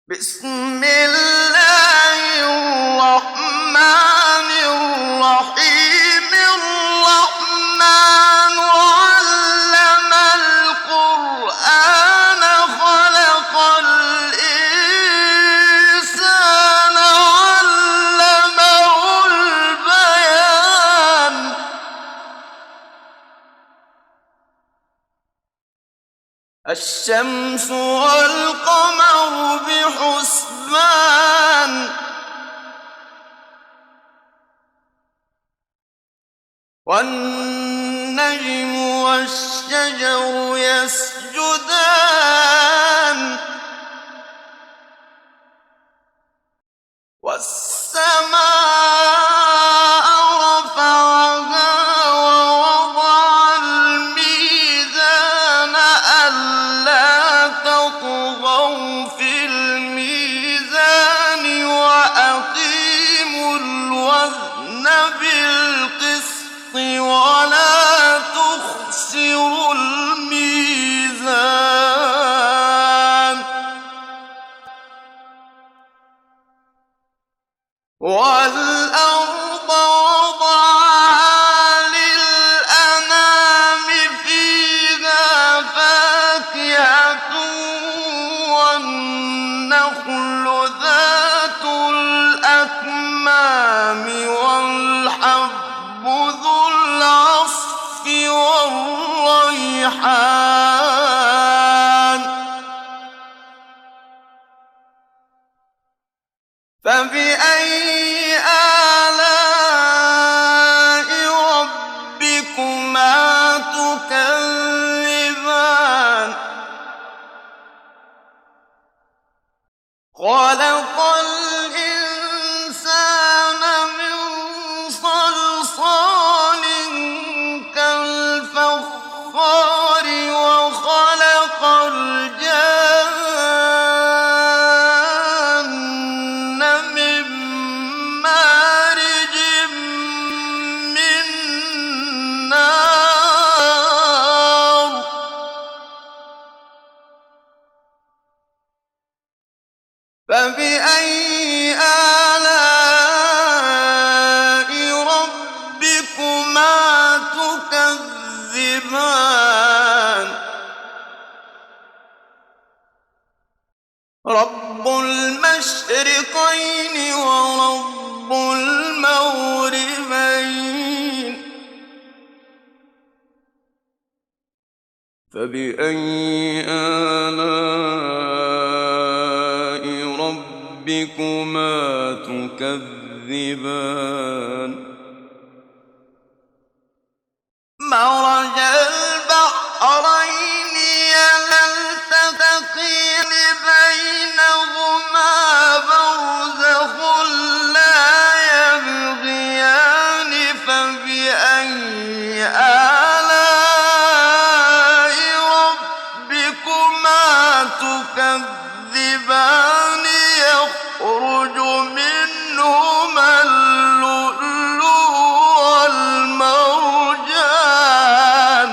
بسم الله الرحمن الرحيم الرحمن علم القرآن خلق الإنسان علمه البيان الشمس والقمر بحسبان والنجم والشجر يسجدان والسماء رفعها ووضع الميزان ألا تطغوا في الميزان وأقيموا الوزن بالقسط ولا تخسروا الميزان والأرض وضعها للأنام فيها فاكهة والنخل ذات الأكمام والحب ذو العصف والريحان فبأي آلاء ربكما تكذبان خلق الإنسان من صلصال كالفخار وخلق الجن من مارج من نار فبأي آلاء ربكما تكذبان رب المشرقين ورب المغربين فبأي آلاء ربكما تكذبان مرج البحرين يلتقيان بينهما برزخ لا يبغيان فبأي آلاء ربكما تكذبان يخرج منهما اللؤلؤ والمرجان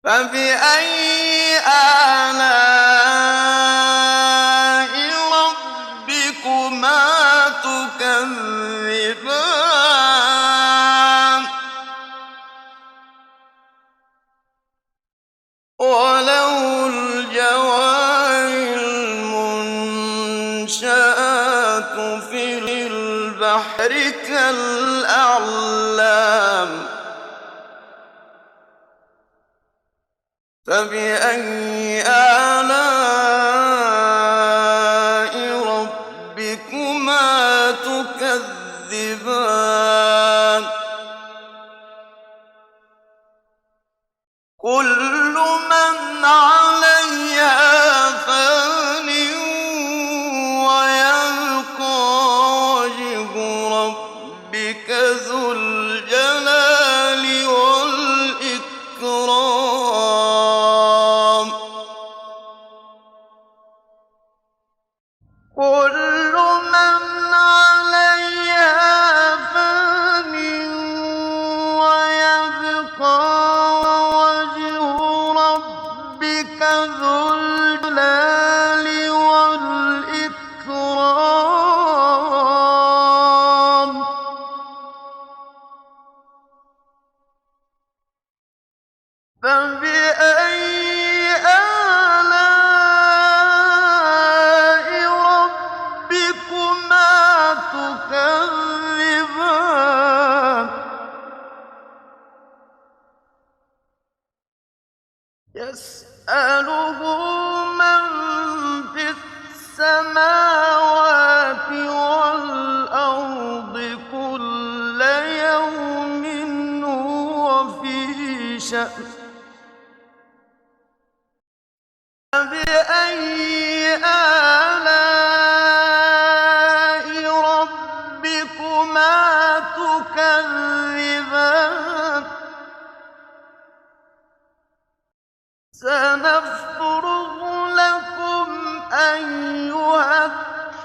فبأي آلاء ربكما تكذبان وله الجوار المنشآت في البحر كالأعلام فبأي آلاء ربكما تكذبان كل من عليها فان ويبقى وجه ربك ذو الجلال والإكرام كل من عليها فان ويبقى وجه ربك ذو الجلال والإكرام فبأي آلاء ربكما تكذبان يسأله من في السماوات والأرض كل يوم هو في شأن فبأي آلاء ربكما تكذبان سنفرغ لكم أيها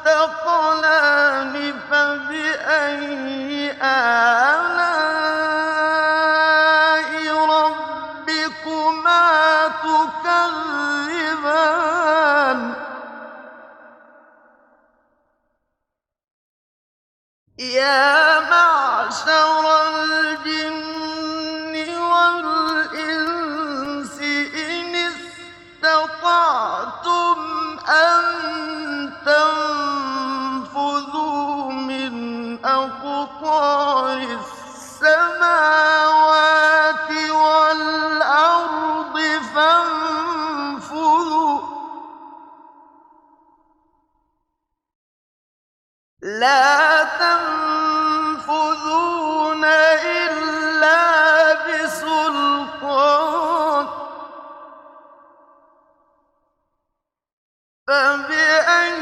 الثقلان فبأي آلاء ربكما تكذبان يا معشر الجن والإنس إن استطعتم أن تنفذوا من أقطار السماوات والأرض فانفذوا لا تنفذون إلا بسلطان فبأي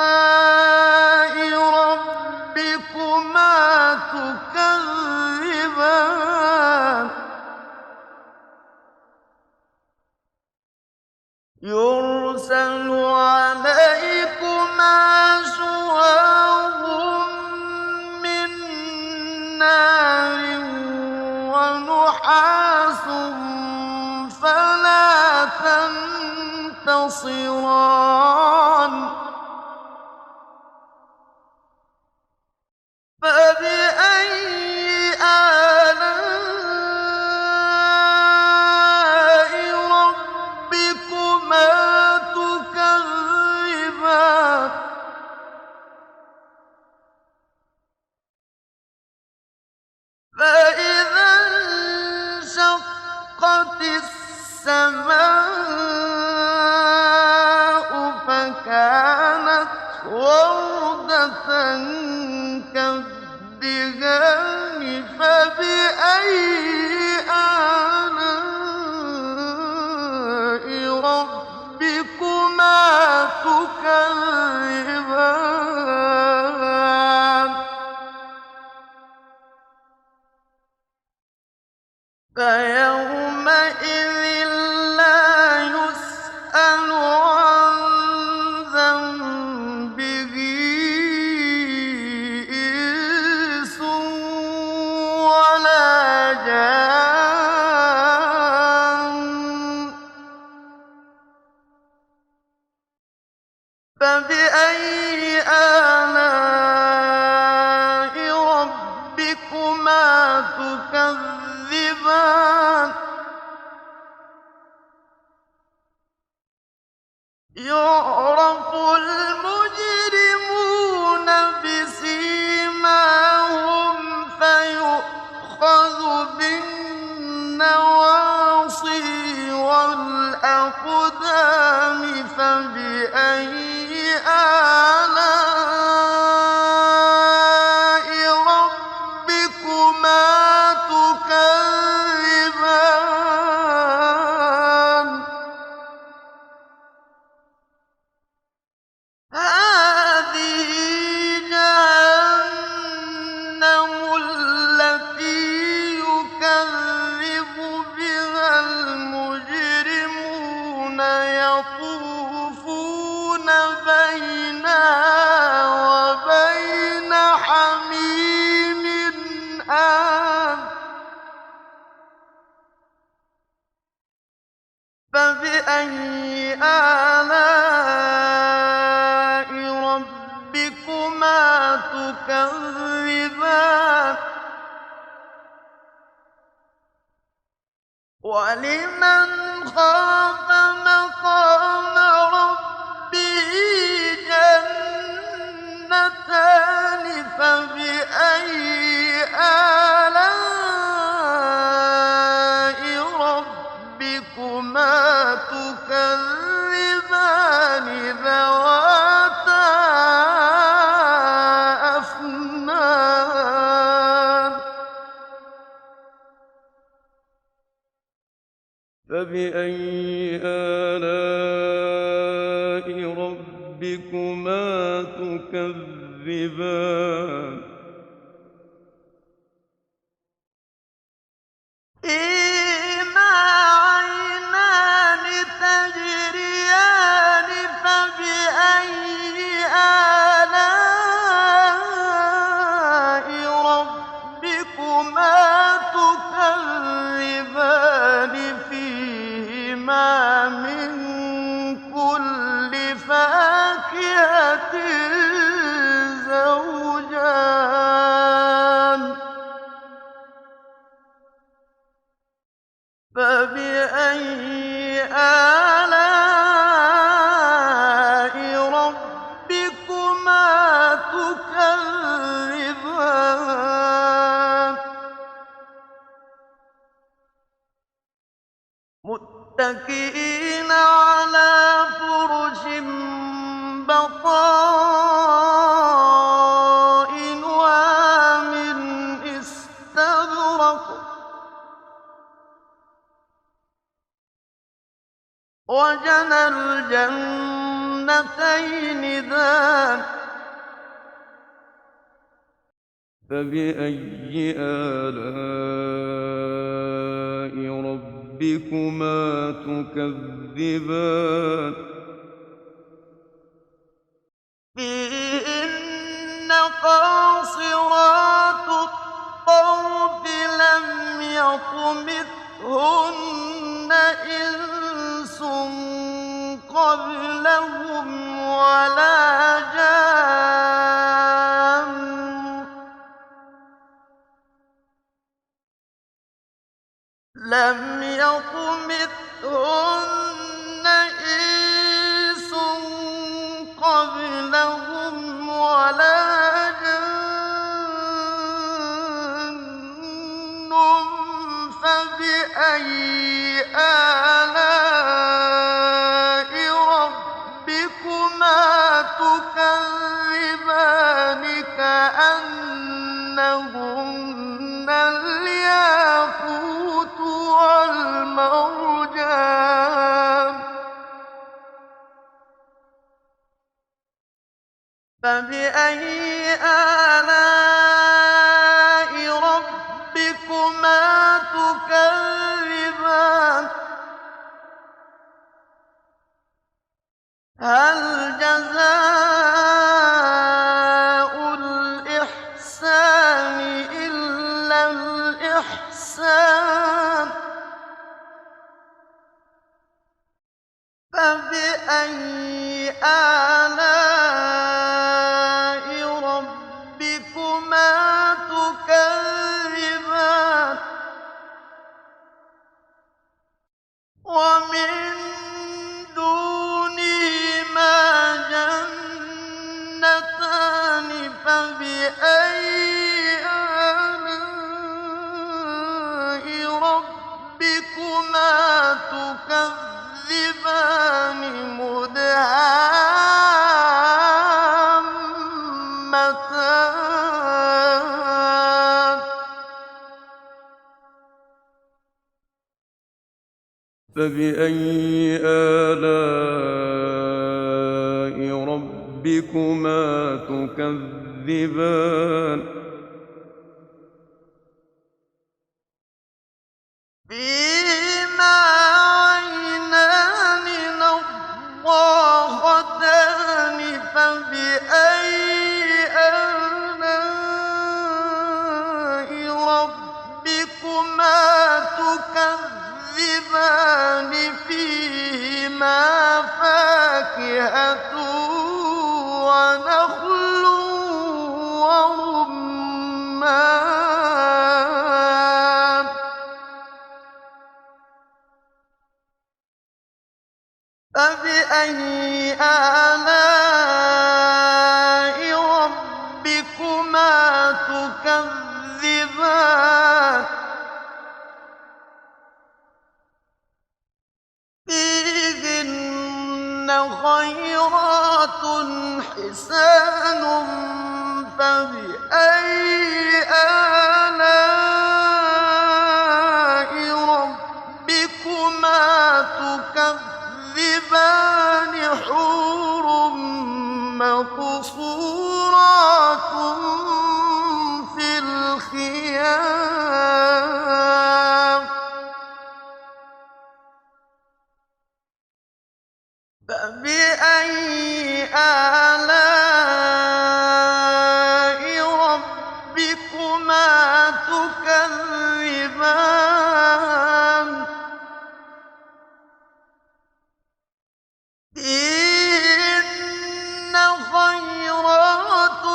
آلاء ربكما تكذبان يرسل عليكما شواظ من نار ونحاس فلا تنتصران فبأي آلاء ربكما تكذبان فإذا انشقت السماء فكانت وردة كالدهان فبأي آلاء ربكما تكذبان فيومئذ لا يسأل عن ذنبه إنس ولا جان فبأي آلاء ربكما تكذبان يعرف المجرمون بسيماهم فيؤخذ بالنواصي والأقدام فبأي آلاء ربكما تكذبان فبأي آلاء ربكما تكذبان ولمن خاف مقام ربه جنتان فبأي آلاء ربكما تكذبان ذواتا أفنان فبأي آلاء ربكما تكذبان فيهما عينان تجريان فبأي آلاء ربكما تكذبان فيهما من كل فاكهة زوجان فبأي آلاء ربكما تكذبان متكئين على فرش بطائنها من استبرق وجنى الجنتين دان فبأي آلاء ربكما تكذبان فيهن قاصرات الطرف لم يطمثهن إنس قبلهم ولا جان لم يطمثهن إنس قبلهم ولا جان فبأي آلاء ربكما تكذبان كأنهن الياقوت والمرجان فبأي آلاء ربكما تكذبان هل جزاء الإحسان إلا الإحسان فبأي آلاء ربكما تكذبان ومن دونهما جنتان فبأي آلاء ربكما تكذبان مدهامتان فبأي آلاء ربكما تكذبان فيهما عينان نضاختان فبأي آلاء ربكما تكذبان فيهما فاكهة ونخل ورمان فبأي آلاء ربكما تكذبان فيهن خيرات حسان فبأي آلاء ربكما تكذبان حور مقصورات في الخيام فبأي آلاء ربكما تكذبان فيهن خيرات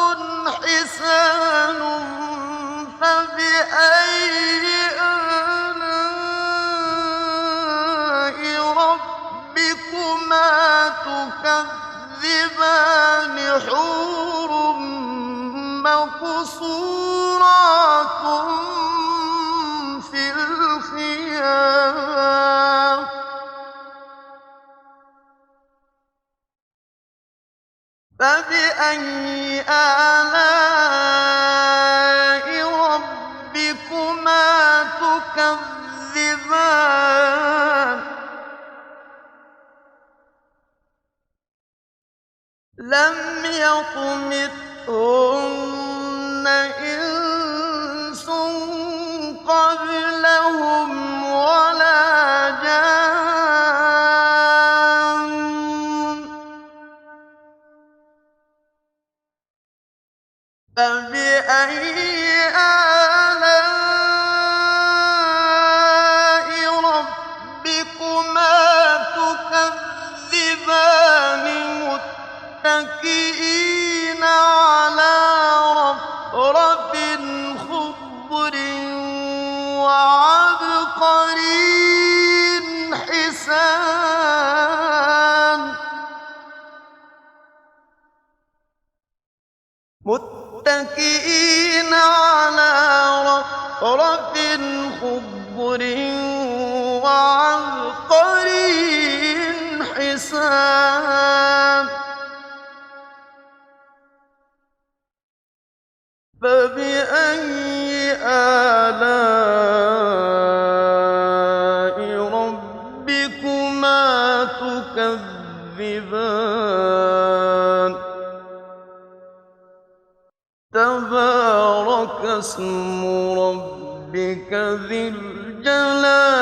حسان فبأي آلاء ربكما تكذبان حور مقصورات في الخيام فبأي آلاء ربكما تكذبان لم يطمثهن إنس قبلهم ولا جان فبأي آلاء ربكما تكذبان متكئين على رفرف خضر وعبقري حسان متكئين على رفرف خضر وعبقري حسان فبأي آلاء ربكما تكذبان تبارك اسم ربك ذي الجلال